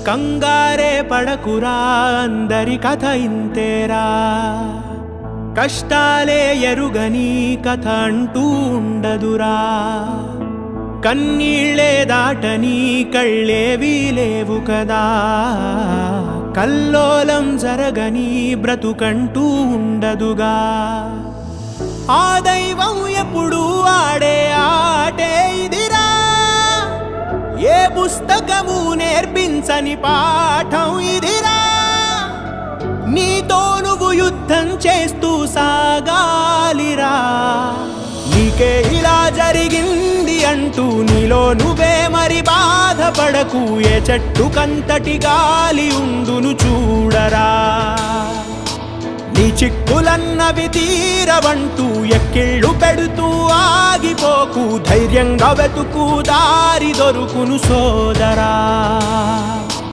కంగారే పడకురా అందరి కథ ఇంతేరా కష్టాలే ఎరుగని కథ అంటూ ఉండదురా కన్నీళ్ళే దాటని కళ్ళేవీ లేవు కదా కల్లోలం జరగని బ్రతుకంటూ ఉండదుగా ఆ దైవం ఎప్పుడు ఆడే ఆటే ఇదిరా ఏ పుస్తకము నేర్పించని పాఠం ఇదిరా నీతో నువ్వు యుద్ధం చేస్తూ సాగాలిరా నీకే ఇలా జరిగింది అంటూ నీలో నువ్వే మరి బాధపడకు ఏ చెట్టుకంతటి గాలి ఉండును చూడరా నీ చిక్కులన్నవి తీరవంటూ ఎక్కిళ్ళు పెడుతూ ఆగిపోకు ధైర్యంగా వెతుకు దారి దొరుకును సోదరా